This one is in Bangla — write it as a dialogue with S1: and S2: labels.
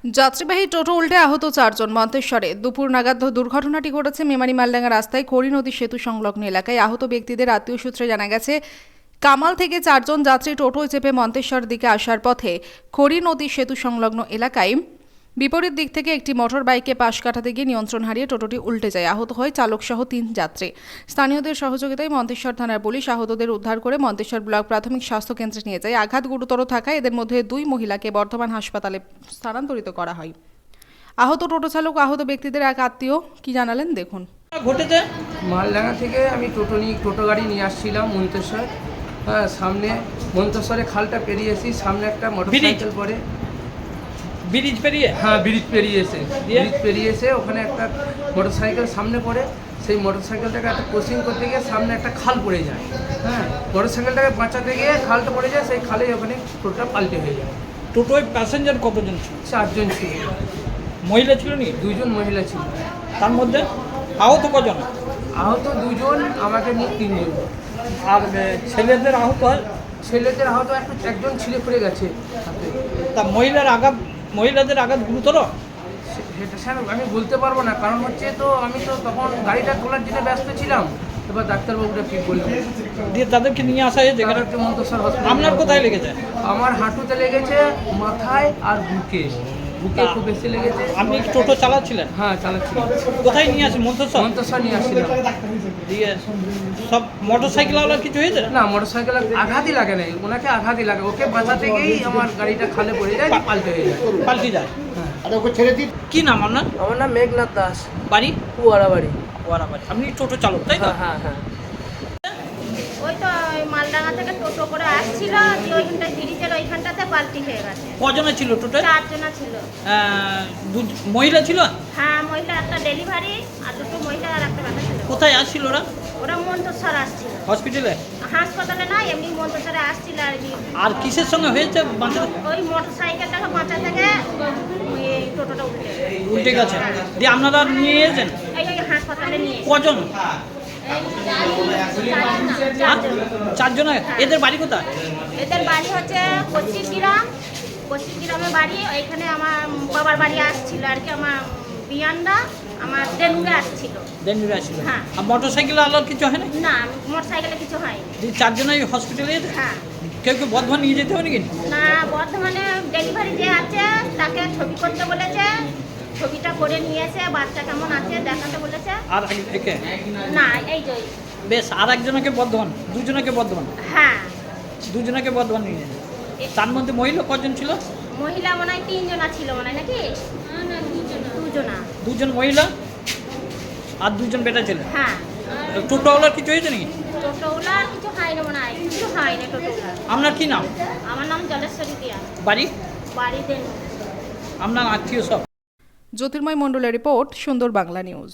S1: যাত্রীবাহী টোটো উল্টে আহত 4 জন। মন্তেশ্বরে দুপুর নাগাদ দুর্ঘটনাটি ঘটেছে মেমারি মালডাঙ্গা রাস্তায় খড়ি নদী সেতু সংলগ্ন এলাকায়। আহত ব্যক্তিদের আত্মীয় সূত্রে জানা গেছে, কামাল থেকে 4 জন যাত্রী টোটোয় চেপে মন্তেশ্বর দিকে আসার পথে খড়ি নদী সেতু সংলগ্ন এলাকায় বিপরীত দিক থেকে একটি মোটর বাইকে পাশ কাটাতে গিয়ে নিয়ন্ত্রণ হারিয়ে টোটোটি উল্টে যায়। আহত হয় চালক সহ 3 যাত্রী। স্থানীয়দের সহযোগিতায় মন্তেশ্বর থানার পুলিশ আহতদের উদ্ধার করে মন্তেশ্বর ব্লক প্রাথমিক স্বাস্থ্য কেন্দ্রে নিয়ে যায়। আঘাত গুরুতর থাকায় এদের মধ্যে 2 মহিলাকে বর্ধমান হাসপাতালে স্থানান্তরিত করা হয়। আহত টোটো চালক আহত ব্যক্তিদের এক আত্মীয় কি জানালেন দেখুন।
S2: ঘটেছে
S3: মালডাঙ্গা থেকে আমি টোটো গাড়ি নিয়ে আসছিলাম মন্তেশ্বর। হ্যাঁ, সামনে মন্তেশ্বরে খালটা পেরিয়েছি, সামনে একটা মোটরসাইকেল পড়ে।
S2: ব্রিজ পেরিয়ে?
S3: হ্যাঁ, ব্রিজ পেরিয়েছে ওখানে একটা মোটরসাইকেল সামনে পড়ে। সেই মোটরসাইকেলটাকে একটা ক্রসিং করতে গিয়ে সামনে একটা খাল পড়ে যায়। হ্যাঁ, মোটরসাইকেলটাকে বাঁচাতে গিয়ে খালটা পড়ে যায়, সেই খালে ওখানে টোটোটা পাল্টে হয়ে যায়।
S2: টোটোয় প্যাসেঞ্জার কতজন ছিল?
S3: 4 জন ছিল।
S2: মহিলা ছিল নি?
S3: 2 জন মহিলা ছিল।
S2: তার মধ্যে আহত কজন?
S3: আহত 2 জন, আমাকে নিয়ে 3 জন।
S2: আর ছেলেদের আহত হয়?
S3: ছেলেদের আহত একজন ছিঁড়ে পড়ে গেছে হাতে।
S2: তা মহিলাদের আঘাত গুরুতর?
S3: সেটা স্যার আমি বলতে পারবো না, কারণ হচ্ছে আমি তো তখন গাড়িটা তোলার জন্য ব্যস্ত ছিলাম। এবার ডাক্তারবাবুটা ঠিক বললেন,
S2: দিয়ে তাদেরকে নিয়ে আসা হয়েছে যেখানে?
S3: মন্তেশ্বর হসপিটাল।
S2: আপনার কোথায় লেগেছে?
S3: আমার হাঁটুতে লেগেছে, মাথায় আর বুকে খুব বেশি লেগেছে।
S2: আপনি টোটো চালাচ্ছিলেন?
S3: হ্যাঁ, চালাচ্ছিলাম।
S2: কোথায় নিয়ে আসেন?
S3: মন্তেশ্বর নিয়ে আসছিলাম।
S2: দিয়ে সব মোটরসাইকেলওয়ালার কিছু হয়েছে?
S3: না, মোটরসাইকেল আঘাতই লাগে নাই, ওনাকে আঘাতই লাগে। ওকে বাঁচাতে গিয়েই আমার গাড়িটা খালে পড়ে যায়, পাল্টে যায়।
S2: কি নাম আপনার?
S3: আমার নাম মেঘনাথ দাস,
S2: বাড়ি?
S3: পুয়ারাবাড়ি।
S2: আপনি টোটো চালক তাই তো?
S3: হ্যাঁ হ্যাঁ।
S4: ওই তো ওই মালডাঙ্গা থেকে টোটো করে আসছিল, যে ওইখানটায় ব্রিজের ওইখানটাতে পাল্টি হয়ে গেছে।
S2: কজনে ছিল টোটোয়?
S4: 4 জন ছিল।
S2: মহিলা ছিল?
S4: হ্যাঁ, মহিলা একটা ডেলিভারি আর 2টো মহিলা আর একটা বাচ্চা ছিল।
S2: কোথায় আসছিল ওরা?
S4: ওরা মন্তেশ্বর আসছিল।
S2: হসপিটালে?
S4: হাসপাতালে না, এমনি মন্তেশ্বরে আসছিল আর কি।
S2: আর কিসের সঙ্গে হয়েছে?
S4: ওই মোটরসাইকেলটাকে বাঁচা থেকে ওই টোটোটা
S2: উল্টে গেছে। দিয়ে আপনারা নিয়ে এসেছেন?
S4: এই হাসপাতালে নিয়ে
S2: কজন?
S4: এই
S2: 4 জন। এদের বাড়ি কোথায়?
S4: এদের বাড়ি হচ্ছে পশ্চিম গ্রামে বাড়ি। ওইখানে আমার বাবার বাড়ি আসছিল আর কি। আমার বিয়ানরা আমার দেনুরে আসছিল। হ্যাঁ।
S2: আর মোটরসাইকেল আলার কিছু হয় না?
S4: না, মোটরসাইকেলে কিছু হয়।
S2: 4 জনই হসপিটালে যেতে?
S4: হ্যাঁ।
S2: কেউ বর্ধমান নিয়ে যেতে হবে নাকি?
S4: না, বর্ধমানে ডেলিভারি যে আছে তাকে ছবি করতে বলেছে, ছবিটা করে নিয়েছে, বাচ্চা কেমন আছে দেখাতে বলেছে।
S2: আর একে?
S4: না, এই যে
S2: বেশ, আর একজনকে বর্ধমান, 2 জনকে বর্ধমান?
S4: হ্যাঁ,
S2: 2 জনকে বর্ধমান নিয়ে যেতে। তার মধ্যে মহিলা কজন ছিল?
S4: মহিলা মনে হয় 3 জনা ছিল মনে হয়, নাকি? না, 2 জনা।
S2: 2 জন মহিলা আর 2 জন বেটা ছেলে?
S4: হ্যাঁ।
S2: টোটোওয়ালার কিছু হয়েছে নাকি?
S4: টোটোওয়ালার কিছু হয়নি মনে হয়, কিছু হয়নি টোটোওয়ালার।
S2: আপনার কি নাম?
S4: আমার নাম জলেশ্বরী দিয়া।
S2: বাড়ি?
S4: বাড়িতে
S2: আপনার আত্মীয় সব?
S1: জ্যোতির্ময় মণ্ডলের রিপোর্ট, সুন্দর বাংলা নিউজ।